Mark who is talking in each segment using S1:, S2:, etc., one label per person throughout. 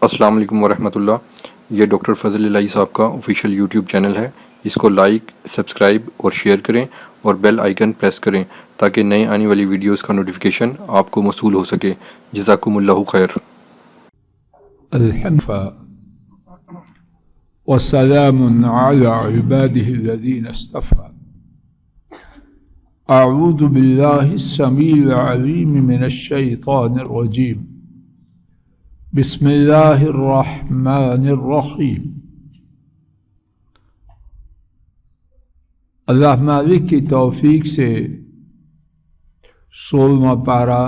S1: السلام علیکم ورحمۃ اللہ۔ یہ ڈاکٹر فضل الہی صاحب کا آفیشیل یوٹیوب چینل ہے، اس کو لائک، سبسکرائب اور شیئر کریں اور بیل آئیکن پریس کریں تاکہ نئے آنے والی ویڈیوز کا نوٹیفیکیشن آپ کو موصول ہو سکے۔ جزاکم اللہ خیر۔
S2: الحمد وسلام على عباده الذين اصطفى اعوذ بالله السميع العليم من الشيطان الرجيم بسم اللہ الرحمن الرحیم۔ اللہ مالک کی توفیق سے 16واں پارہ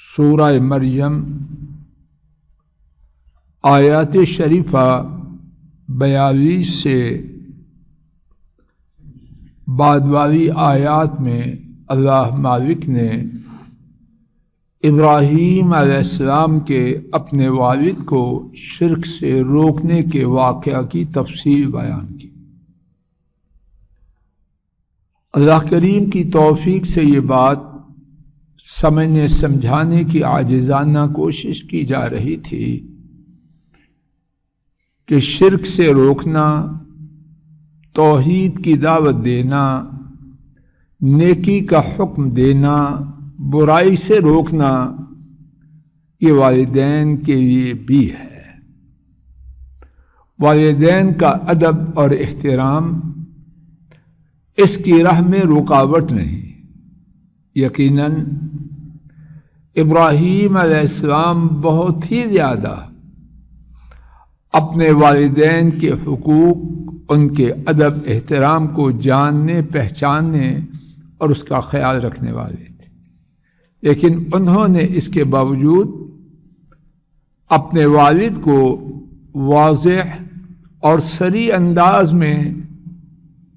S2: سورہ مریم آیات شریفہ 42 سے بعد والی آیات میں اللہ مالک نے ابراہیم علیہ السلام کے اپنے والد کو شرک سے روکنے کے واقعہ کی تفصیل بیان کی۔ اللہ کریم کی توفیق سے یہ بات سمجھنے سمجھانے کی عاجزانہ کوشش کی جا رہی تھی کہ شرک سے روکنا، توحید کی دعوت دینا، نیکی کا حکم دینا، برائی سے روکنا، یہ والدین کے لیے بھی ہے۔ والدین کا ادب اور احترام اس کی راہ میں رکاوٹ نہیں۔ یقیناً ابراہیم علیہ السلام بہت ہی زیادہ اپنے والدین کے حقوق، ان کے ادب احترام کو جاننے، پہچاننے اور اس کا خیال رکھنے والے تھے، لیکن انہوں نے اس کے باوجود اپنے والد کو واضح اور صریح انداز میں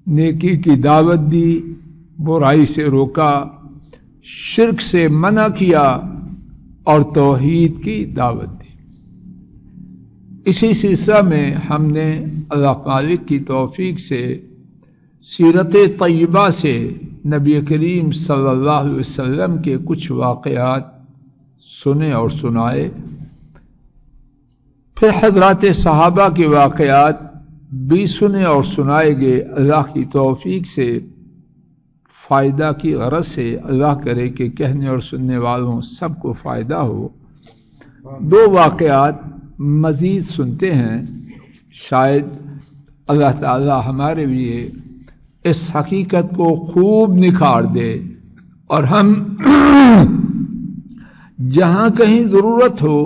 S2: نیکی کی دعوت دی، برائی سے روکا، شرک سے منع کیا اور توحید کی دعوت دی۔ اسی سلسلہ میں ہم نے اللہ مالک کی توفیق سے سیرت طیبہ سے نبی کریم صلی اللہ علیہ وسلم کے کچھ واقعات سنے اور سنائے، پھر حضرات صحابہ کے واقعات بھی سنے اور سنائے گئے۔ اللہ کی توفیق سے فائدہ کی غرض سے اللہ کرے کہ کہنے اور سننے والوں سب کو فائدہ ہو۔ 2 واقعات مزید سنتے ہیں، شاید اللہ تعالی ہمارے لیے اس حقیقت کو خوب نکھار دے اور ہم جہاں کہیں ضرورت ہو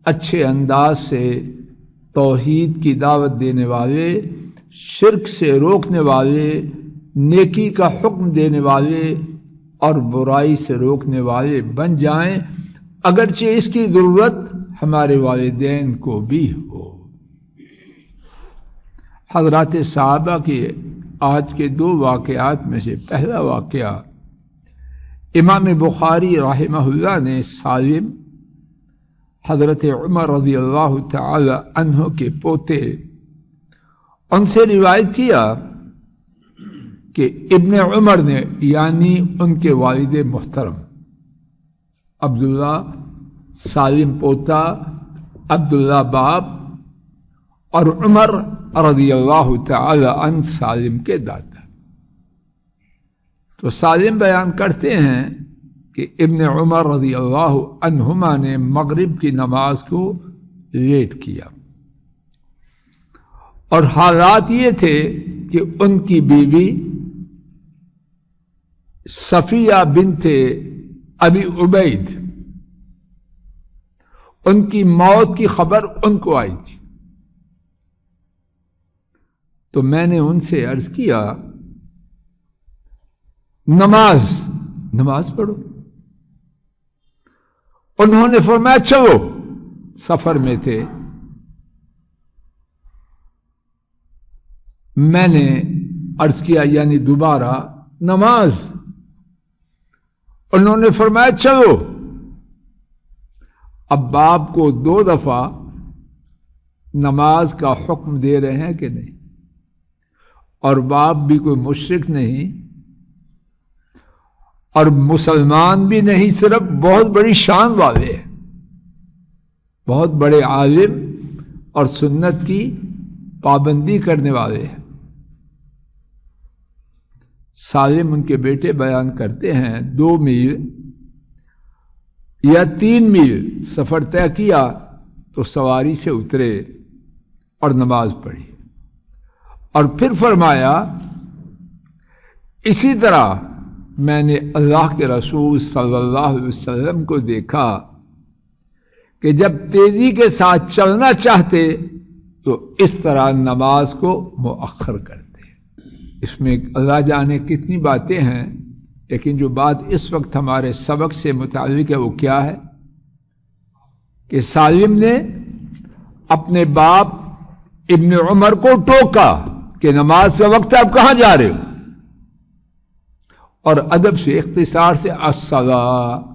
S2: اچھے انداز سے توحید کی دعوت دینے والے، شرک سے روکنے والے، نیکی کا حکم دینے والے اور برائی سے روکنے والے بن جائیں، اگرچہ اس کی ضرورت ہمارے والدین کو بھی ہو۔ حضرات صحابہ کے آج کے 2 واقعات میں سے پہلا واقعہ امام بخاری رحمہ اللہ نے سالم حضرت عمر رضی اللہ تعالی عنہ کے پوتے ان سے روایت کیا کہ ابن عمر نے، یعنی ان کے والد محترم عبداللہ، سالم پوتا، عبداللہ باپ اور عمر رضی اللہ تعالی عنہ سالم کے دادا، تو سالم بیان کرتے ہیں کہ ابن عمر رضی اللہ عنہما نے مغرب کی نماز کو لیٹ کیا، اور حالات یہ تھے کہ ان کی بیوی صفیہ بنت ابی عبید، ان کی موت کی خبر ان کو آئی تھی۔ تو میں نے ان سے عرض کیا نماز پڑھو۔ انہوں نے فرمایا چلو، سفر میں تھے۔ میں نے عرض کیا یعنی دوبارہ نماز، انہوں نے فرمایا چلو۔ اب باپ کو 2 دفعہ نماز کا حکم دے رہے ہیں کہ نہیں، اور باپ بھی کوئی مشرک نہیں اور مسلمان بھی نہیں، صرف بہت بڑی شان والے ہیں۔ بہت بڑے عالم اور سنت کی پابندی کرنے والے ہیں۔ سالم ان کے بیٹے بیان کرتے ہیں 2 میل یا 3 میل سفر طے کیا تو سواری سے اترے اور نماز پڑھی، اور پھر فرمایا اسی طرح میں نے اللہ کے رسول صلی اللہ علیہ وسلم کو دیکھا کہ جب تیزی کے ساتھ چلنا چاہتے تو اس طرح نماز کو مؤخر کرتے۔ اس میں اللہ جانے کتنی باتیں ہیں، لیکن جو بات اس وقت ہمارے سبق سے متعلق ہے وہ کیا ہے کہ سالم نے اپنے باپ ابن عمر کو ٹوکا کہ نماز کا وقت آپ کہاں جا رہے ہو، اور ادب سے اختصار سے الصلاۃ،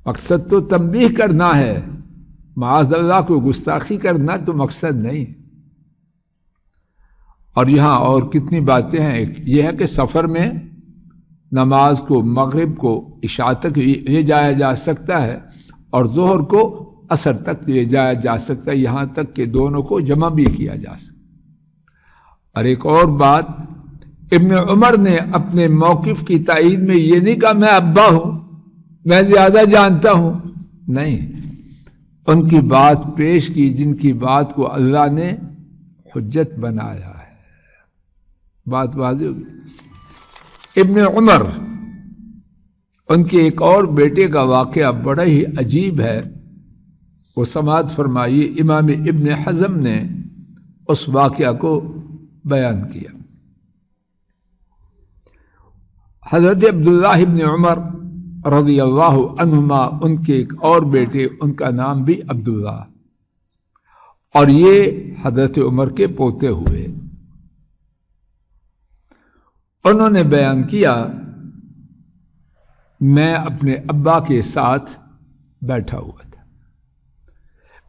S2: مقصد تو تنبیہ کرنا ہے، معاذ اللہ کو گستاخی کرنا تو مقصد نہیں۔ اور یہاں اور کتنی باتیں ہیں، یہ ہے کہ سفر میں نماز کو مغرب کو عشاء تک لے جایا جا سکتا ہے اور ظہر کو عصر تک لے جایا جا سکتا ہے، یہاں تک کہ دونوں کو جمع بھی کیا جا سکتا۔ اور ایک اور بات، ابن عمر نے اپنے موقف کی تائید میں یہ نہیں کہا میں ابا ہوں، میں زیادہ جانتا ہوں، نہیں، ان کی بات پیش کی جن کی بات کو اللہ نے حجت بنایا ہے۔ بات واضح ہوگی۔ ابن عمر ان کے ایک اور بیٹے کا واقعہ بڑا ہی عجیب ہے، وہ سماعت فرمائیے، امام ابن حزم نے اس واقعہ کو بیان کیا۔ حضرت عبداللہ ابن عمر رضی اللہ عنہما، ان کے ایک اور بیٹے، ان کا نام بھی عبداللہ، اور یہ حضرت عمر کے پوتے ہوئے۔ انہوں نے بیان کیا میں اپنے ابا کے ساتھ بیٹھا ہوا تھا،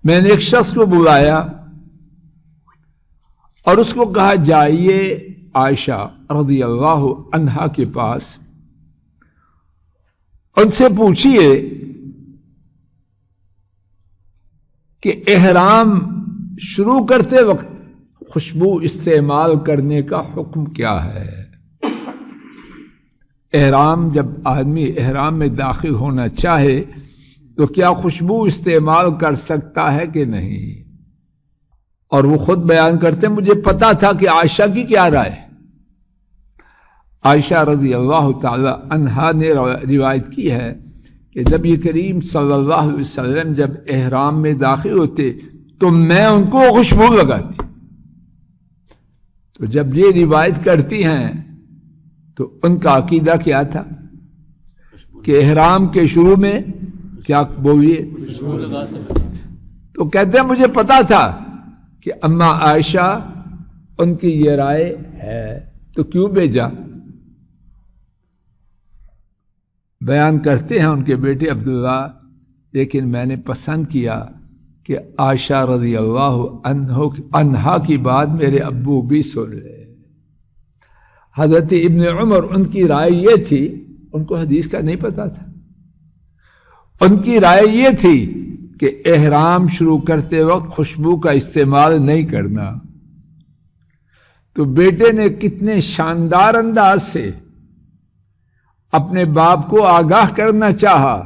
S2: میں نے ایک شخص کو بلایا اور اس کو کہا جائیے عائشہ رضی اللہ عنہا کے پاس، ان سے پوچھئے کہ احرام شروع کرتے وقت خوشبو استعمال کرنے کا حکم کیا ہے۔ احرام، جب آدمی احرام میں داخل ہونا چاہے تو کیا خوشبو استعمال کر سکتا ہے کہ نہیں؟ اور وہ خود بیان کرتے مجھے پتا تھا کہ عائشہ کی کیا رائے ہے۔ عائشہ رضی اللہ تعالی عنہا نے روایت کی ہے کہ نبی کریم صلی اللہ علیہ وسلم جب احرام میں داخل ہوتے تو میں ان کو خوشبو لگاتی۔ تو جب یہ روایت کرتی ہیں تو ان کا عقیدہ کیا تھا کہ احرام کے شروع میں کیا بولیے، تو کہتے ہیں مجھے پتا تھا کہ اما عائشہ ان کی یہ رائے ہے تو کیوں بھیجا۔ بیان کرتے ہیں ان کے بیٹے عبداللہ، لیکن میں نے پسند کیا کہ عائشہ رضی اللہ عنہا کی بات میرے ابو بھی سن لے۔ حضرت ابن عمر ان کی رائے یہ تھی، ان کو حدیث کا نہیں پتا تھا، ان کی رائے یہ تھی کہ احرام شروع کرتے وقت خوشبو کا استعمال نہیں کرنا۔ تو بیٹے نے کتنے شاندار انداز سے اپنے باپ کو آگاہ کرنا چاہا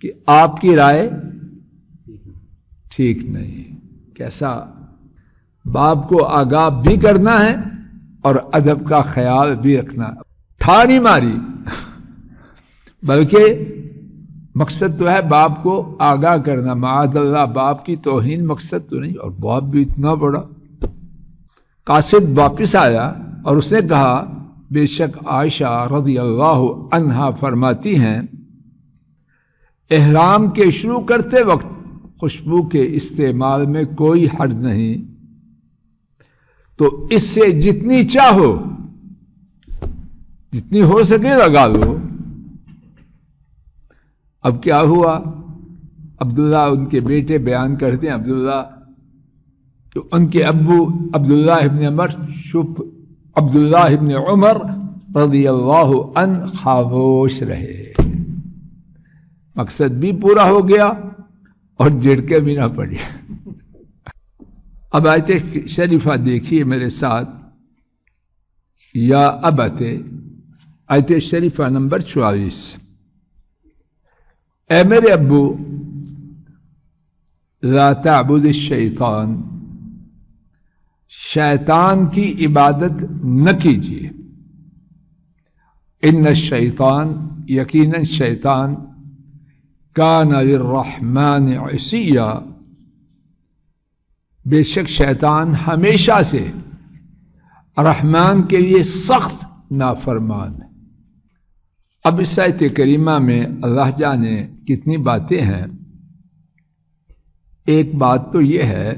S2: کہ آپ کی رائے ٹھیک نہیں۔ کیسا باپ کو آگاہ بھی کرنا ہے اور ادب کا خیال بھی رکھنا، ٹھا نہیں ماری، بلکہ مقصد تو ہے باپ کو آگاہ کرنا، معاذ اللہ باپ کی توہین مقصد تو نہیں۔ اور باپ بھی اتنا بڑا۔ قاصد واپس آیا اور اس نے کہا بے شک عائشہ رضی اللہ عنہا فرماتی ہیں احرام کے شروع کرتے وقت خوشبو کے استعمال میں کوئی حرج نہیں، تو اس سے جتنی چاہو جتنی ہو سکے لگا لو۔ اب کیا ہوا، عبداللہ ان کے بیٹے بیان کرتے ہیں عبداللہ، تو ان کے ابو عبداللہ ابن عمر رضی اللہ عنہ خاموش رہے۔ مقصد بھی پورا ہو گیا اور جھڑکے بھی نہ پڑے۔ اب آیت شریفہ دیکھیے میرے ساتھ، یا ابت، آیت شریفہ نمبر 44۔ اے میرے ابو، لا تعبد الشیطان، شیطان کی عبادت نہ کیجیے، ان الشیطان، یقیناً شیطان، کان للرحمن عصیا، بے شک شیطان ہمیشہ سے رحمان کے لیے سخت نافرمان ہے۔ اب اس آیت کریمہ میں اللہ جانے کتنی باتیں ہیں۔ ایک بات تو یہ ہے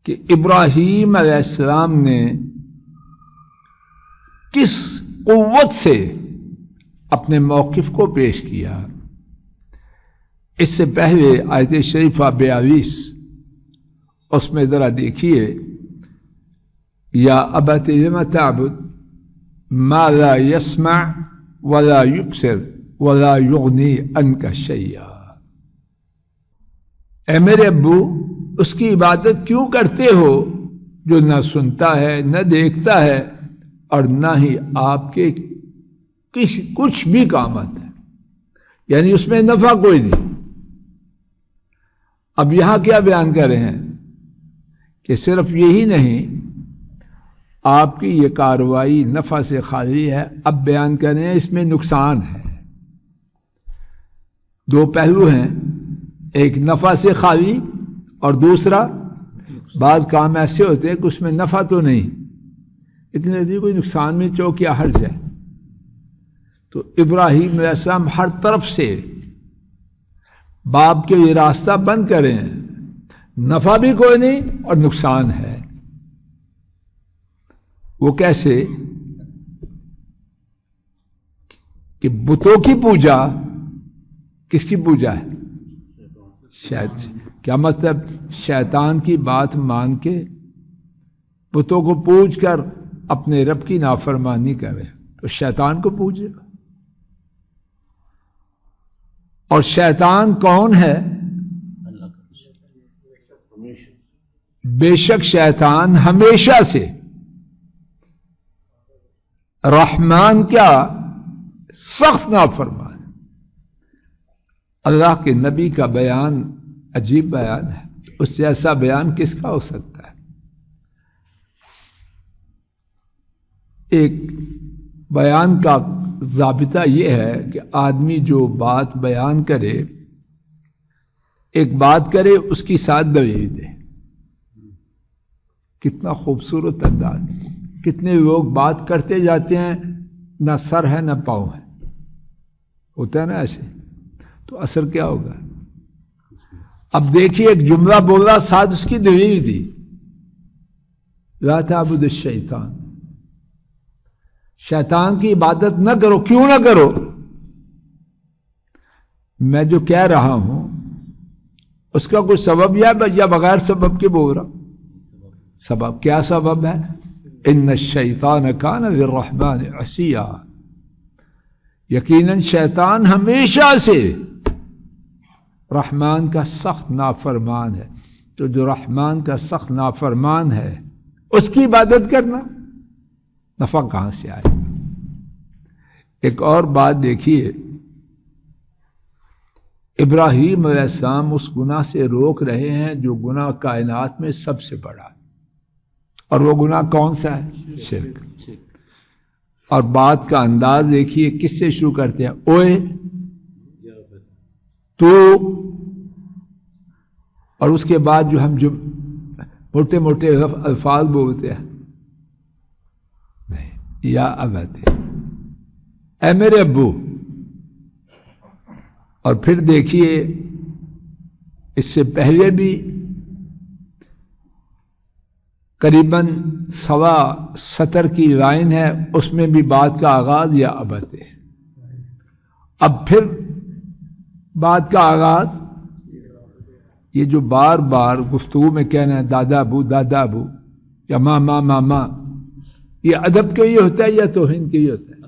S2: کہ ابراہیم علیہ السلام نے کس قوت سے اپنے موقف کو پیش کیا۔ اس سے پہلے آیت شریفہ 42، اس میں ذرا دیکھیے، یا ابت لم تعبد ما لا يسمع ولا يبصر ولا يغني عنك شيئا، اے میرے ابو، اس کی عبادت کیوں کرتے ہو جو نہ سنتا ہے، نہ دیکھتا ہے، اور نہ ہی آپ کے کچھ بھی کام آتا ہے، یعنی اس میں نفع کوئی نہیں۔ اب یہاں کیا بیان کر رہے ہیں کہ صرف یہی نہیں، آپ کی یہ کارروائی نفع سے خالی ہے، اب بیان کر رہے ہیں اس میں نقصان ہے۔ دو پہلو ہیں، ایک نفع سے خالی اور دوسرا بعض کام ایسے ہوتے ہیں کہ اس میں نفع تو نہیں، اتنے نہیں کوئی نقصان میں چوکیا حرج ہے۔ تو ابراہیم علیہ السلام ہر طرف سے باپ کے یہ راستہ بند کریں، نفع بھی کوئی نہیں اور نقصان ہے۔ وہ کیسے کہ بتوں کی پوجا، کس کی پوجا ہے؟ کیا مطلب؟ شیطان کی بات مان کے بتوں کو پوج کر اپنے رب کی نافرمانی کرے تو شیطان کو پوجے گا۔ اور شیطان کون ہے؟ بے شک شیطان ہمیشہ سے رحمان کیا سخت نافرمان۔ اللہ کے نبی کا بیان عجیب بیان ہے، اس سے ایسا بیان کس کا ہو سکتا ہے؟ ایک بیان کا ضابطہ یہ ہے کہ آدمی جو بات بیان کرے، ایک بات کرے اس کی ساتھ دلیل دے۔ کتنا خوبصورت انداز، کتنے لوگ بات کرتے جاتے ہیں، نہ سر ہے نہ پاؤں ہے، ہوتا ہے نا ایسے، تو اثر کیا ہوگا؟ اب دیکھیے ایک جملہ بولا، ساتھ اس کی دلیل دی، لا تعبد الشیطان، شیطان کی عبادت نہ کرو۔ کیوں نہ کرو؟ میں جو کہہ رہا ہوں اس کا کوئی سبب یا بغیر سبب کے بول رہا؟ سبب کیا سبب ہے؟ ان الشیطان کان للرحمن عصیا، یقیناً شیطان ہمیشہ سے رحمان کا سخت نافرمان ہے۔ تو جو رحمان کا سخت نافرمان ہے اس کی عبادت کرنا نفع کہاں سے آئے؟ ایک اور بات دیکھیے، ابراہیم علیہ السلام اس گناہ سے روک رہے ہیں جو گناہ کائنات میں سب سے بڑا ہے، اور وہ گناہ کون سا ہے؟ شرک۔ اور بات کا انداز دیکھیے، کس سے شروع کرتے ہیں؟ اوئے، تو، اور اس کے بعد جو ہم موٹے موٹے الفاظ بولتے ہیں، یا ابت، اے میرے ابو۔ اور پھر دیکھیے اس سے پہلے بھی قریباً 1.25 کی لائن ہے، اس میں بھی بات کا آغاز یا ابت ہے۔ اب پھر بات کا آغاز، یہ جو بار بار گفتگو میں کہنا ہے دادا ابو یا ماما ماما، یہ ادب کے لیے ہوتا ہے یا توہین کے لیے ہوتا ہے؟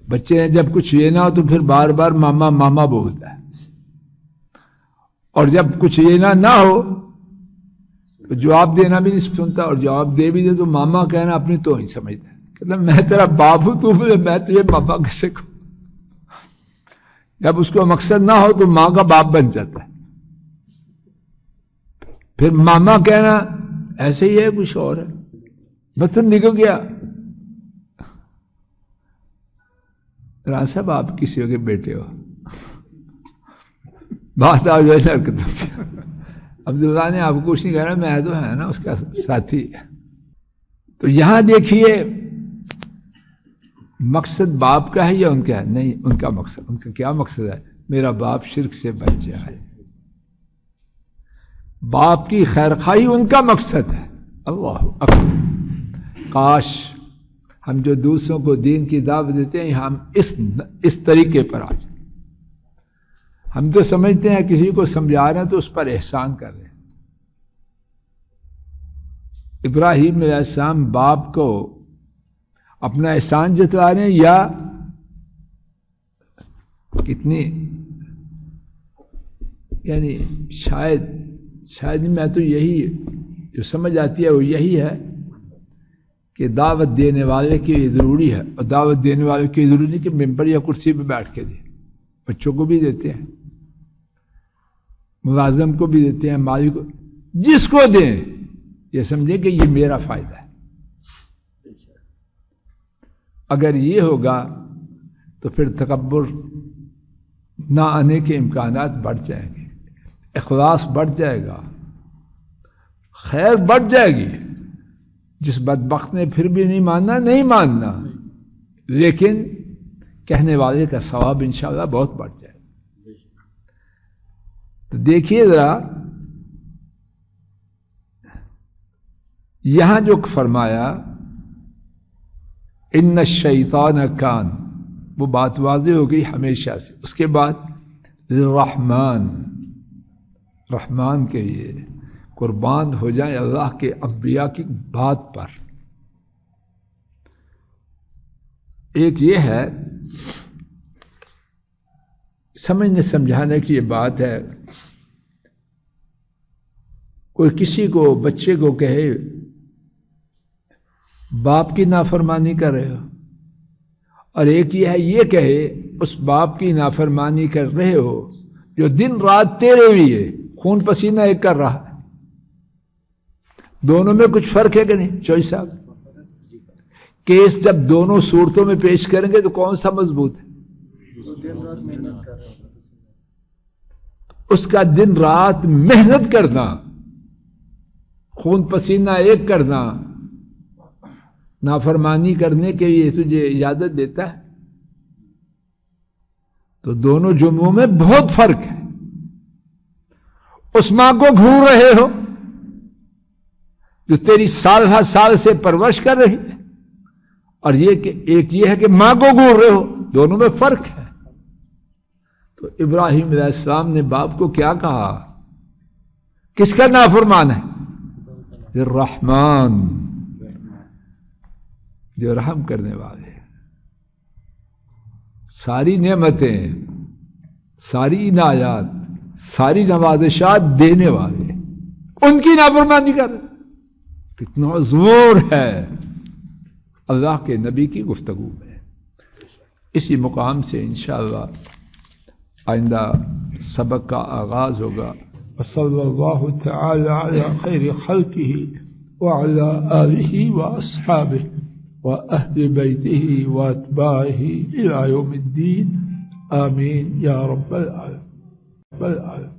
S2: بچے نے جب کچھ لینا ہو تو پھر بار بار ماما ماما بولتا ہے، اور جب کچھ لینا نہ ہو تو جواب دینا بھی نہیں سنتا، اور جواب دے بھی دے تو ماما کہنا اپنی تو ہی سمجھتا ہے، کہتا میں تیرا باپ ہوں، تو میں تجھے ماما کیسے کہوں؟ جب اس کو مقصد نہ ہو تو ماں کا باپ بن جاتا ہے، پھر ماما کہنا ایسے ہی ہے، کچھ اور ہے، بس نکل گیا۔ رانا صاحب آپ کسی کے بیٹے ہو، بات آ جائے عبداللہ نے آپ کو کچھ نہیں کہنا، میں تو ہے نا اس کا ساتھی۔ تو یہاں دیکھیے مقصد باپ کا ہے یا ان کا ہے؟ نہیں، ان کا مقصد، ان کا کیا مقصد ہے؟ میرا باپ شرک سے بچ جائے، باپ کی خیر خواہی ان کا مقصد ہے۔ اللہ اکبر، کاش ہم جو دوسروں کو دین کی دعوت دیتے ہیں ہم اس طریقے پر آ جائیں۔ ہم تو سمجھتے ہیں کسی کو سمجھا رہے ہیں تو اس پر احسان کر رہے ہیں۔ ابراہیم علیہ السلام باپ کو اپنا احسان جتلا رہے ہیں یا کتنی، یعنی شاید میں تو یہی جو سمجھ آتی ہے وہ یہی ہے کہ دعوت دینے والے کی ضروری ہے، اور دعوت دینے والے کی ضروری نہیں کہ ممبر یا کرسی پہ بیٹھ کے دے، بچوں کو بھی دیتے ہیں، ملازم کو بھی دیتے ہیں، مالک کو، جس کو دیں یہ سمجھیں کہ یہ میرا فائدہ ہے۔ اگر یہ ہوگا تو پھر تکبر نہ آنے کے امکانات بڑھ جائیں گے، اخلاص بڑھ جائے گا، خیر بڑھ جائے گی۔ جس بدبخت نے پھر بھی نہیں ماننا، لیکن کہنے والے کا ثواب انشاءاللہ بہت بڑھ جائے گا۔ تو دیکھیے ذرا یہاں جو فرمایا ان الشیطان کان، وہ بات واضح ہو گئی ہمیشہ سے۔ اس کے بعد رحمان کے لیے قربان ہو جائیں اللہ کے انبیاء کی بات پر۔ ایک یہ ہے سمجھنے سمجھانے کی یہ بات ہے، کوئی کسی کو بچے کو کہے باپ کی نافرمانی کر رہے ہو، اور ایک یہ ہے یہ کہے اس باپ کی نافرمانی کر رہے ہو جو دن رات تیرے لیے خون پسینہ ایک کر رہا ہے۔ دونوں میں کچھ فرق ہے کہ نہیں چوئی صاحب؟ کیس جب دونوں صورتوں میں پیش کریں گے تو کون سا مضبوط ہے؟ اس کا دن رات محنت کرنا، خون پسینہ ایک کرنا، نافرمانی کرنے کے لیے تجھے اجازت دیتا ہے، تو دونوں جرموں میں بہت فرق ہے۔ اس ماں کو گھور رہے ہو جو تیری سال ہر سال سے پرورش کر رہی ہے، اور یہ کہ ایک یہ ہے کہ ماں کو گھور رہے ہو، دونوں میں فرق ہے۔ تو ابراہیم علیہ السلام نے باپ کو کیا کہا؟ کس کا نافرمان ہے؟ الرحمن، جو رحم کرنے والے، ساری نعمتیں، ساری عنایات، ساری نوازشات دینے والے، ان کی نافرمانی کر رہے۔ کتنا زور ہے اللہ کے نبی کی گفتگو میں۔ اسی مقام سے انشاءاللہ آئندہ سبق کا آغاز ہوگا۔ وصلی اللہ تعالی علی خیر خلقہ وعلی آلہ واصحابہ وأهل بيته وأتباعه إلى يوم الدين آمين يا رب العالمين.